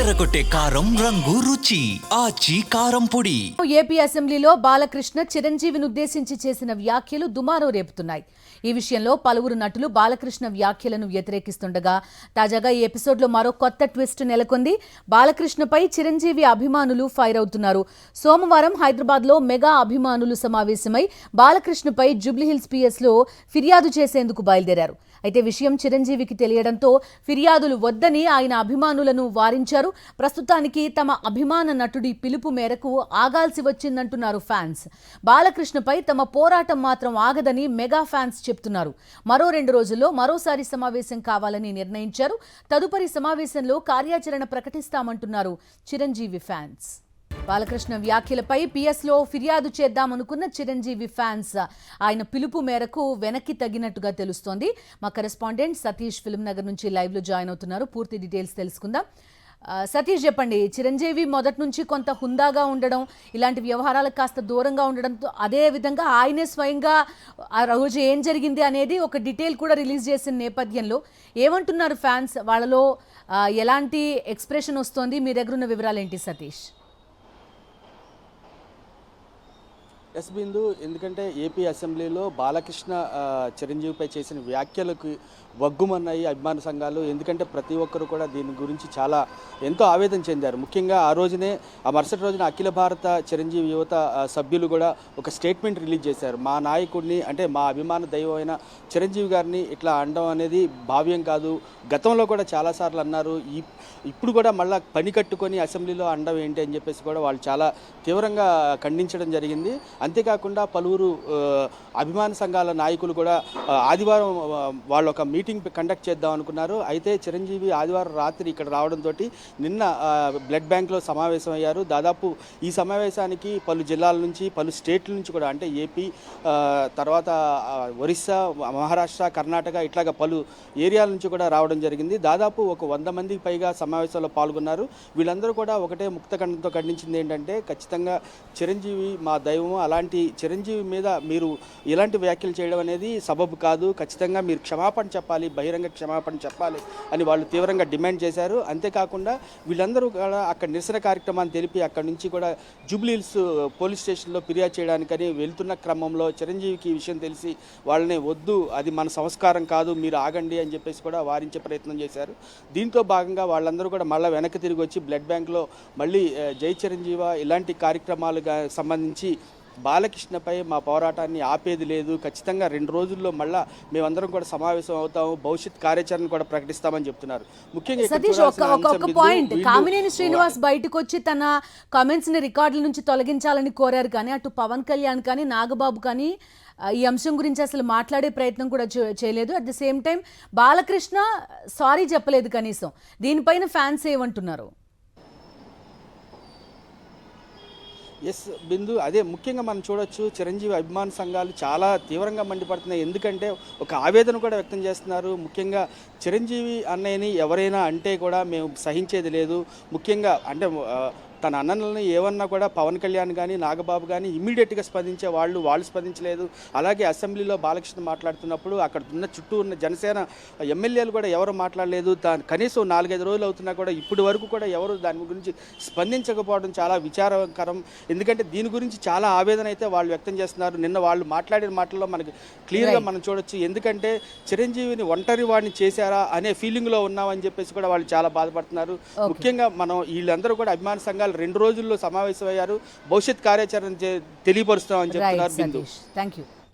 అదరగొట్టే కారం రంగు రుచి ఆచి కారం పొడి. ఏపీ అసెంబ్లీలో బాలకృష్ణ చిరంజీవిని ఉద్దేశించి చేసిన వ్యాఖ్యలు దుమారం రేపుతున్నాయి. ఈ విషయంలో పలువురు నటులు బాలకృష్ణ వ్యాఖ్యలను వ్యతిరేకిస్తుండగా తాజాగా ఈ ఎపిసోడ్లో మరో కొత్త ట్విస్ట్ నెలకొంది. బాలకృష్ణపై చిరంజీవి అభిమానులు ఫైర్ అవుతున్నారు. సోమవారం హైదరాబాద్లో మెగా అభిమానులు సమావేశమై బాలకృష్ణపై జూబ్లీహిల్స్ పిఎస్లో ఫిర్యాదు చేసేందుకు బయలుదేరారు. అయితే విషయం చిరంజీవికి తెలియడంతో ఫిర్యాదులు వద్దని ఆయన అభిమానులను వారించారు. ప్రస్తుతానికి తమ అభిమాన నటుడి పిలుపు మేరకు ఆగాల్సి వచ్చిందంటున్నారు ఫ్యాన్స్. బాలకృష్ణపై తమ పోరాటం మాత్రం ఆగదని మెగా ఫ్యాన్స్ చెప్తున్నారు. మరో 2 రోజుల్లో మరోసారి సమావేశం కావాలని నిర్ణయించారు. తదుపరి సమావేశంలో కార్యాచరణ ప్రకటిస్తామంటున్నారు చిరంజీవి ఫ్యాన్స్. బాలకృష్ణ వ్యాఖ్యలపై పిఎస్లో ఫిర్యాదు చేద్దామనుకున్న చిరంజీవి ఫ్యాన్స్ ఆయన పిలుపు మేరకు వెనక్కి తగ్గినట్టుగా తెలుస్తోంది. మా కరెస్పాండెంట్ సతీష్ ఫిల్మ్ నగర్ నుంచి లైవ్లో జాయిన్ అవుతున్నారు. పూర్తి డీటెయిల్స్ తెలుసుకుందాం. సతీష్ చెప్పండి, చిరంజీవి మొదటి నుంచి కొంత హుందాగా ఉండడం, ఇలాంటి వ్యవహారాలకు కాస్త దూరంగా ఉండడంతో అదే విధంగా ఆయనే స్వయంగా ఆ రోజు ఏం జరిగింది అనేది ఒక డీటెయిల్ కూడా రిలీజ్ చేసిన నేపథ్యంలో ఏమంటున్నారు ఫ్యాన్స్? వాళ్ళలో ఎలాంటి ఎక్స్ప్రెషన్ వస్తోంది? మీ దగ్గర ఉన్న వివరాలు ఏంటి సతీష్? ఎస్ బిందు, ఎందుకంటే ఏపీ అసెంబ్లీలో బాలకృష్ణ చిరంజీవిపై చేసిన వ్యాఖ్యలకు వగ్గుమన్నాయి అభిమాన సంఘాలు. ఎందుకంటే ప్రతి ఒక్కరు కూడా దీని గురించి ఎంతో ఆవేదన చెందారు. ముఖ్యంగా ఆ రోజునే మరుసటి రోజున అఖిల భారత చిరంజీవి యువత సభ్యులు కూడా ఒక స్టేట్మెంట్ రిలీజ్ చేశారు. మా నాయకుడిని, అంటే మా అభిమాన దైవమైన చిరంజీవి గారిని ఇట్లా అనడం అనేది భావ్యం కాదు. గతంలో కూడా చాలాసార్లు అన్నారు. ఇప్పుడు కూడా మళ్ళీ పని కట్టుకొని అసెంబ్లీలో అనడం ఏంటి అని చెప్పేసి కూడా వాళ్ళు చాలా తీవ్రంగా ఖండించడం జరిగింది. అంతేకాకుండా పలువురు అభిమాన సంఘాల నాయకులు కూడా ఆదివారం వాళ్ళు ఒక మీటింగ్ కండక్ట్ చేద్దాం అనుకున్నారు. అయితే చిరంజీవి ఆదివారం రాత్రి ఇక్కడ రావడంతో నిన్న బ్లడ్ బ్యాంక్లో సమావేశం అయ్యారు. దాదాపు ఈ సమావేశానికి పలు జిల్లాల నుంచి, పలు స్టేట్ల నుంచి కూడా, అంటే ఏపీ, తర్వాత ఒరిస్సా, మహారాష్ట్ర, కర్ణాటక, ఇట్లాగా పలు ఏరియాల నుంచి కూడా రావడం జరిగింది. దాదాపు ఒక 100 మందికి పైగా సమావేశంలో పాల్గొన్నారు. వీళ్ళందరూ కూడా ఒకటే ముక్తకంఠంతో ఖండించింది ఏంటంటే, ఖచ్చితంగా చిరంజీవి మా దైవము, అలాంటి చిరంజీవి మీద మీరు ఇలాంటి వ్యాఖ్యలు చేయడం అనేది సబబు కాదు. ఖచ్చితంగా మీరు క్షమాపణ చెప్పాలి, బహిరంగ క్షమాపణ చెప్పాలి అని వాళ్ళు తీవ్రంగా డిమాండ్ చేశారు. అంతేకాకుండా వీళ్ళందరూ కూడా అక్కడ నిరసన కార్యక్రమాన్ని తెలిపి అక్కడి నుంచి కూడా జూబ్లీహిల్స్ పోలీస్ స్టేషన్లో ఫిర్యాదు చేయడానికని వెళ్తున్న క్రమంలో చిరంజీవికి ఈ విషయం తెలిసి వాళ్ళని వద్దు, అది మన సంస్కారం కాదు, మీరు ఆగండి అని చెప్పేసి కూడా వారించే ప్రయత్నం చేశారు. దీంతో భాగంగా వాళ్ళందరూ కూడా మళ్ళీ వెనక్కి తిరిగి వచ్చి బ్లడ్ బ్యాంక్లో మళ్ళీ జై చిరంజీవ ఇలాంటి కార్యక్రమాలుగా సంబంధించి బాలకృష్ణపై మా పోరాటాన్ని ఆపేది లేదు, ఖచ్చితంగా 2 రోజుల్లో మళ్ళా మేమందరం కూడా సమావేశం అవుతాము, భవిష్యత్ కార్యాచరణ కూడా ప్రకటిస్తామని చెప్తున్నారు. ముఖ్యంగా పాయింట్, కామినేని శ్రీనివాస్ బయటకు వచ్చి తన కామెంట్స్ ని రికార్డుల నుంచి తొలగించాలని కోరారు, కానీ అటు పవన్ కళ్యాణ్ కానీ నాగబాబు కానీ ఈ అంశం గురించి అసలు మాట్లాడే ప్రయత్నం కూడా చేయలేదు. At the same time Balakrishna sorry చెప్పలేదు కనీసం. దీనిపైన ఫ్యాన్స్ ఏమంటున్నారు? ఎస్ బిందు, అదే ముఖ్యంగా మనం చూడొచ్చు, చిరంజీవి అభిమాన సంఘాలు చాలా తీవ్రంగా మండిపడుతున్నాయి. ఎందుకంటే ఒక ఆవేదన కూడా వ్యక్తం చేస్తున్నారు. ముఖ్యంగా చిరంజీవి అన్నయ్యని ఎవరైనా అంటే కూడా మేము సహించేది లేదు. ముఖ్యంగా అంటే తన అన్నలని ఏమన్నా కూడా పవన్ కళ్యాణ్ కానీ నాగబాబు కానీ ఇమ్మీడియట్గా స్పందించే వాళ్ళు స్పందించలేదు. అలాగే అసెంబ్లీలో బాలకృష్ణ మాట్లాడుతున్నప్పుడు అక్కడ చుట్టూ ఉన్న జనసేన ఎమ్మెల్యేలు కూడా ఎవరు మాట్లాడలేదు. కనీసం 4-5 రోజులు అవుతున్నా కూడా ఇప్పటి వరకు కూడా ఎవరు దాని గురించి స్పందించకపోవడం చాలా విచారకరం. ఎందుకంటే దీని గురించి చాలా ఆవేదన అయితే వాళ్ళు వ్యక్తం చేస్తున్నారు. నిన్న వాళ్ళు మాట్లాడిన మాటల్లో మనకి క్లియర్గా మనం చూడొచ్చు. ఎందుకంటే చిరంజీవిని ఒంటరి వాడిని చేశారా అనే ఫీలింగ్లో ఉన్నామని చెప్పేసి కూడా వాళ్ళు చాలా బాధపడుతున్నారు. ముఖ్యంగా మనం వీళ్ళందరూ కూడా అభిమాన సంఘాలు 2 రోజుల్లో సమావేశమయ్యారు. భవిష్యత్ కార్యాచరణ తెలియపరుస్తామని చెప్తున్నారు. Thank you.